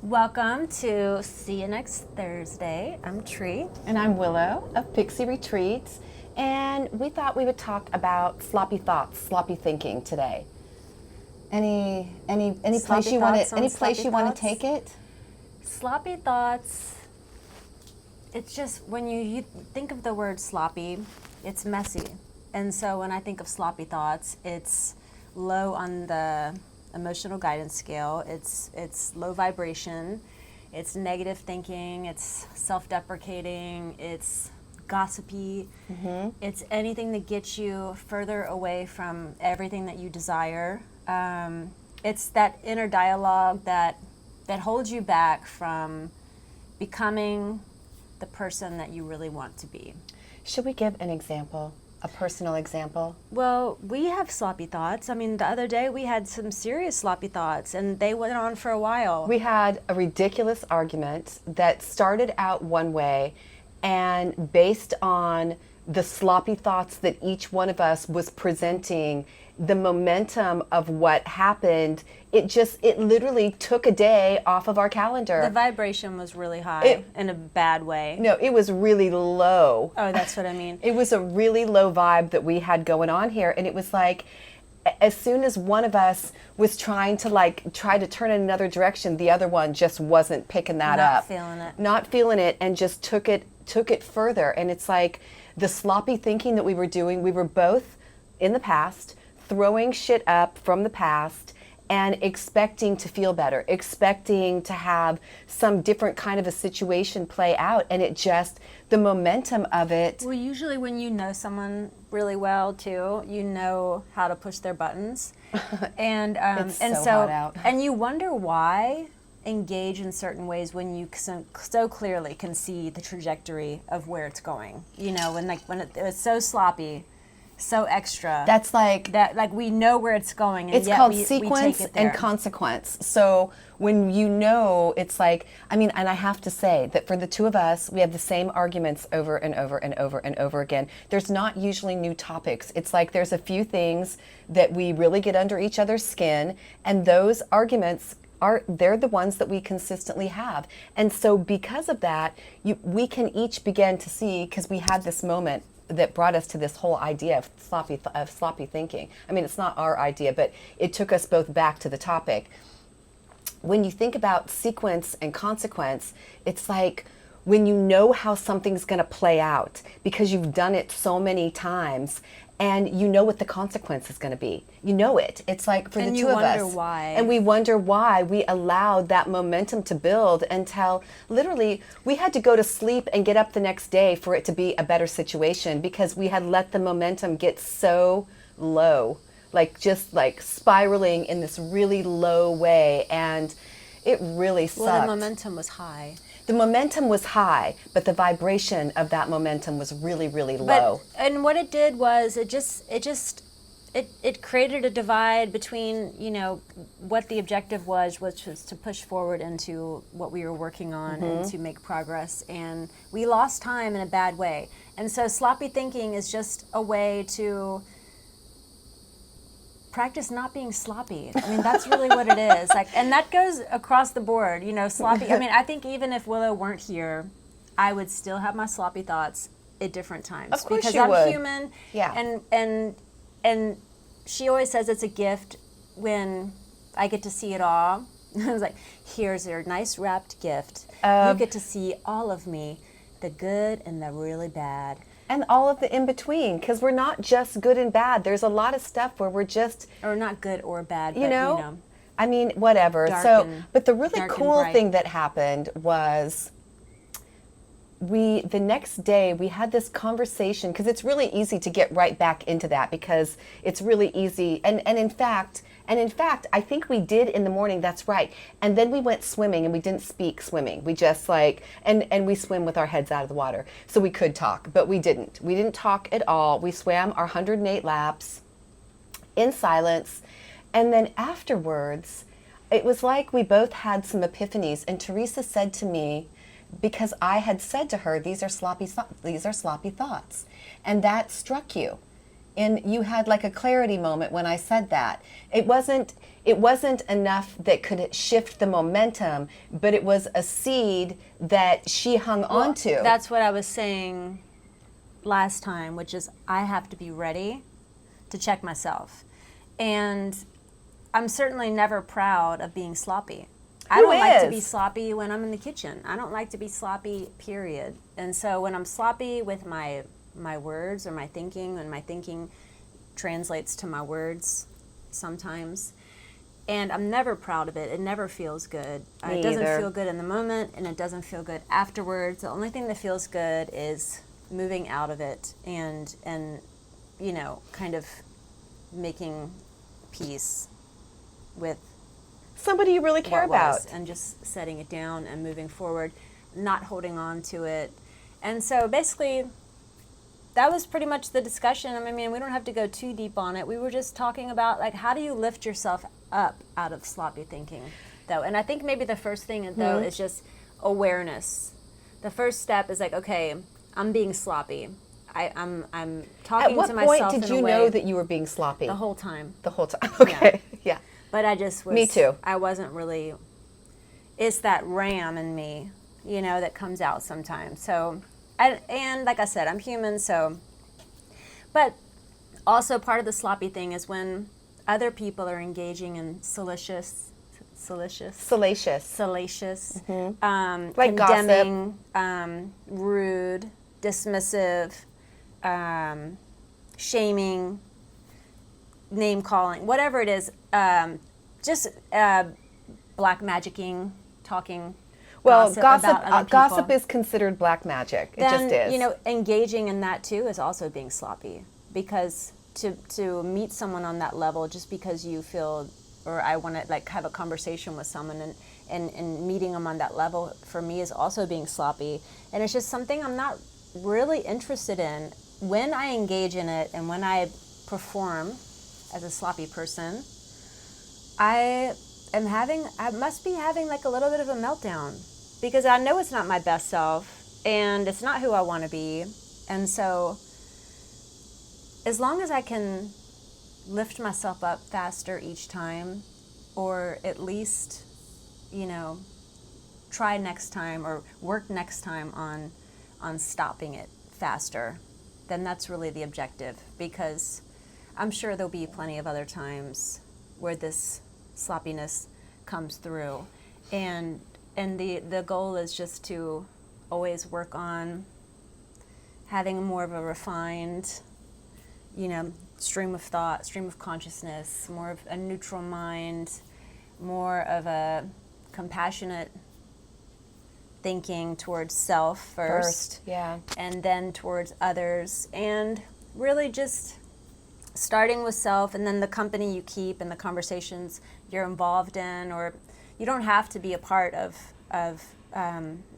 Welcome to See You Next Thursday. I'm Tree. And I'm Willow of Pixie Retreats, and we thought we would talk about sloppy thoughts, sloppy thinking today. Any place you want to take it? Sloppy thoughts. It's just when you think of the word sloppy, it's messy. And so when I think of sloppy thoughts, it's low on the emotional guidance scale. It's low vibration. It's negative thinking. It's self-deprecating. It's gossipy. Mm-hmm. It's anything that gets you further away from everything that you desire. It's that inner dialogue that holds you back from becoming the person that you really want to be. Should we give an example? A personal example? Well, we have sloppy thoughts. I mean, the other day we had some serious sloppy thoughts, and they went on for a while. We had a ridiculous argument that started out one way, and based on the sloppy thoughts that each one of us was presenting, the momentum of what happened, it literally took a day off of our calendar. The vibration was really high in a bad way. No, it was really low. Oh, that's what I mean. It was a really low vibe that we had going on here, and it was like, as soon as one of us was trying to turn in another direction, the other one just wasn't picking that up. Not feeling it, and just took it further. And it's like the sloppy thinking that we were doing, we were both in the past, throwing shit up from the past and expecting to feel better, expecting to have some different kind of a situation play out. And the momentum of it. Well, usually when you know someone really well too, you know how to push their buttons. And it's so hot out. And you wonder why engage in certain ways when you so clearly can see the trajectory of where it's going. You know, when it's so sloppy, so extra. That's like that. Like we know where it's going, and it's yet called we sequence take it there. and consequence. So when you know, it's like, I mean, and I have to say that for the two of us, we have the same arguments over and over and over and over again. There's not usually new topics. It's like there's a few things that we really get under each other's skin, and those arguments they're the ones that we consistently have. And so because of that, we can each begin to see, because we had this moment that brought us to this whole idea of sloppy thinking. I mean, it's not our idea, but it took us both back to the topic. When you think about sequence and consequence, it's like when you know how something's going to play out because you've done it so many times, and you know what the consequence is going to be. You know it. It's like for the two of us. And you wonder why. And we wonder why we allowed that momentum to build until literally we had to go to sleep and get up the next day for it to be a better situation, because we had let the momentum get so low, just spiraling in this really low way, and it really sucked. Well, the momentum was high. The momentum was high, but the vibration of that momentum was really, really low. And what it did was it created a divide between, what the objective was, which was to push forward into what we were working on and to make progress. And we lost time in a bad way. And so sloppy thinking is just a way to practice not being sloppy. I mean, that's really what it is. And that goes across the board, sloppy. I mean, I think even if Willow weren't here, I would still have my sloppy thoughts at different times. Of course because you would. I'm human. Yeah. And she always says it's a gift when I get to see it all. I was like, here's your nice wrapped gift. You get to see all of me, the good and the really bad. And all of the in-between, because we're not just good and bad. There's a lot of stuff where we're just... Or not good or bad, I mean, whatever. But the really cool thing that happened was the next day we had this conversation, because it's really easy to get right back into that, because it's really easy. And in fact, I think we did in the morning, that's right. And then we went swimming, and we didn't speak swimming. We just and we swim with our heads out of the water. So we could talk, but we didn't. We didn't talk at all. We swam our 108 laps in silence. And then afterwards, it was like we both had some epiphanies. And Teresa said to me, because I had said to her, these are sloppy thoughts. And that struck you. and you had like a clarity moment when I said that. It wasn't enough that could shift the momentum, but it was a seed that she hung on to. That's what I was saying last time, which is I have to be ready to check myself. And I'm certainly never proud of being sloppy. I don't like to be sloppy when I'm in the kitchen. I don't like to be sloppy, period. And so when I'm sloppy with my words or my thinking, and my thinking translates to my words sometimes, and I'm never proud of it. It never feels good. Me it doesn't either. feel good in the moment, and it doesn't feel good afterwards. The only thing that feels good is moving out of it and kind of making peace with Somebody you really care what about. was, and just setting it down and moving forward, not holding on to it. And so basically that was pretty much the discussion. I mean, we don't have to go too deep on it. We were just talking about, like, how do you lift yourself up out of sloppy thinking, though? And I think maybe the first thing, though, is just awareness. The first step is like, okay, I'm being sloppy. I'm talking to myself in a way. At what point did you know that you were being sloppy? The whole time. The whole time. Okay. Yeah. But I just was. Me too. I wasn't really. It's that ram in me, that comes out sometimes. So, and like I said, I'm human. So, but also part of the sloppy thing is when other people are engaging in salacious, Like condemning, rude, dismissive, shaming, name calling, whatever it is, just black magicking, talking. Well, about other gossip people. is considered black magic. It Then, just is. engaging in that too is also being sloppy, because to meet someone on that level just because you feel, or I want to like have a conversation with someone and meeting them on that level for me is also being sloppy, and it's just something I'm not really interested in. When I engage in it and when I perform as a sloppy person, I must be having like a little bit of a meltdown, because I know it's not my best self and it's not who I want to be. And so as long as I can lift myself up faster each time, or at least, try next time or work next time on stopping it faster, then that's really the objective, because I'm sure there'll be plenty of other times where this sloppiness comes through, and the goal is just to always work on having more of a refined, stream of thought, stream of consciousness, more of a neutral mind, more of a compassionate thinking towards self first, yeah, and then towards others, and really just starting with self, and then the company you keep and the conversations you're involved in. Or you don't have to be a part of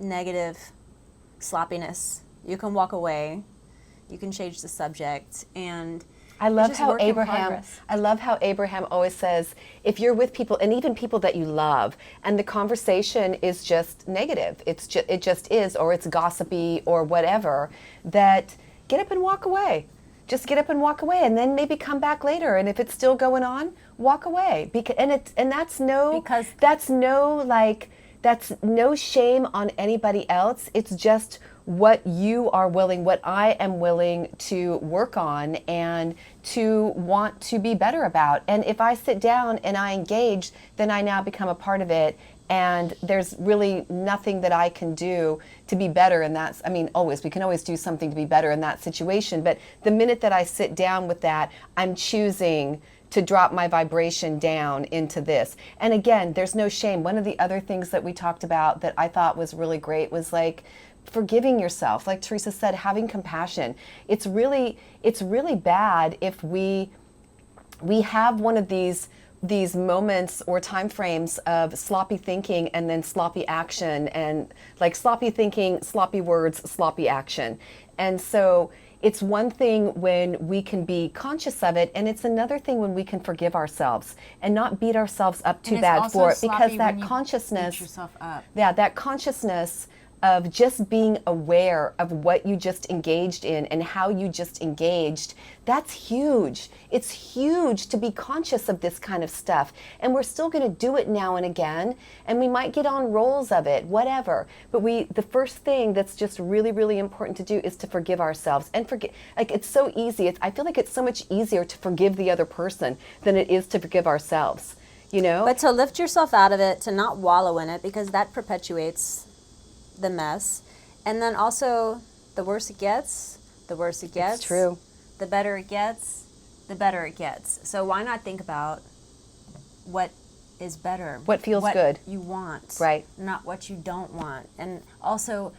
negative sloppiness. You can walk away. You can change the subject. And I love just how work in Abraham. progress. I love how Abraham always says, if you're with people, and even people that you love, and the conversation is just negative, it just is, or it's gossipy or whatever, that get up and walk away. Just get up and walk away, and then maybe come back later. And if it's still going on, walk away. That's no shame on anybody else. It's just what you are willing, what I am willing to work on and to want to be better about. And if I sit down and I engage, then I now become a part of it. And there's really nothing that I can do to be better. And we can always do something to be better in that situation. But the minute that I sit down with that, I'm choosing to drop my vibration down into this. And again, there's no shame. One of the other things that we talked about that I thought was really great was like forgiving yourself. Like Teresa said, having compassion. It's really bad if we have one of these moments or time frames of sloppy thinking and then sloppy action, and like sloppy thinking, sloppy words, sloppy action. And so it's one thing when we can be conscious of it, and it's another thing when we can forgive ourselves and not beat ourselves up too bad for it, because that consciousness, beat yourself up. yeah, that consciousness of just being aware of what you just engaged in and how you just engaged, that's huge. It's huge to be conscious of this kind of stuff. And we're still going to do it now and again, and we might get on rolls of it, whatever. But the first thing that's just really, really important to do is to forgive ourselves and forget. Like, it's so easy. I feel like it's so much easier to forgive the other person than it is to forgive ourselves, you know? But to lift yourself out of it, to not wallow in it, because that perpetuates the mess. And then also, the worse it gets, the worse it gets. It's true. The better it gets, the better it gets. So why not think about what is better? What feels good. You want. Right. Not what you don't want. And also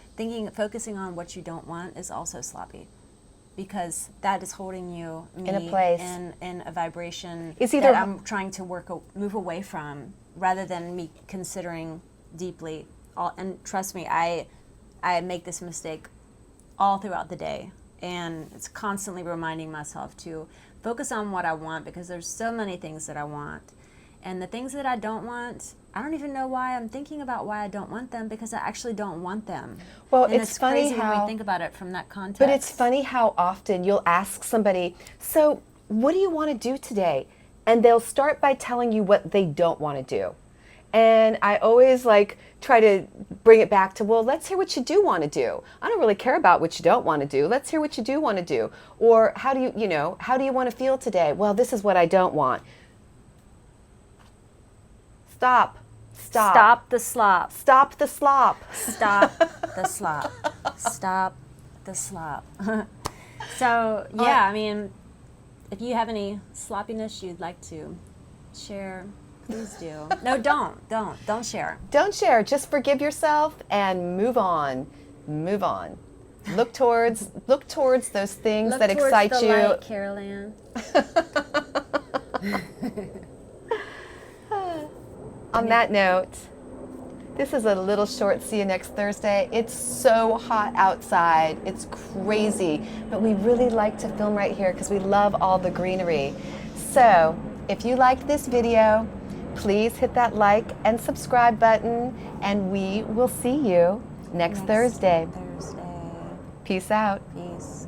focusing on what you don't want is also sloppy. Because that is holding you in a place, in a vibration it's either that I'm trying to move away from, rather than me considering deeply. And trust me, I make this mistake all throughout the day, and it's constantly reminding myself to focus on what I want, because there's so many things that I want, and the things that I don't want, I don't even know why I'm thinking about why I don't want them, because I actually don't want them. Well, and it's funny crazy how when we think about it from that context. But it's funny how often you'll ask somebody, so what do you want to do today? And they'll start by telling you what they don't want to do. And I always try to bring it back to, well, let's hear what you do want to do. I don't really care about what you don't want to do. Let's hear what you do want to do. Or how do you want to feel today? Well, this is what I don't want. Stop. Stop the slop. Stop the slop. Stop the slop. Stop the slop. So, yeah, I mean, if you have any sloppiness you'd like to share, please do. No, don't share. Don't share. Just forgive yourself and move on. Move on. Look towards those things that excite the you. Light, Carol Ann. On that note, this is a little short see you next Thursday. It's so hot outside. It's crazy. But we really like to film right here because we love all the greenery. So if you liked this video, please hit that like and subscribe button, and we will see you next Thursday. Thursday. Peace out. Peace.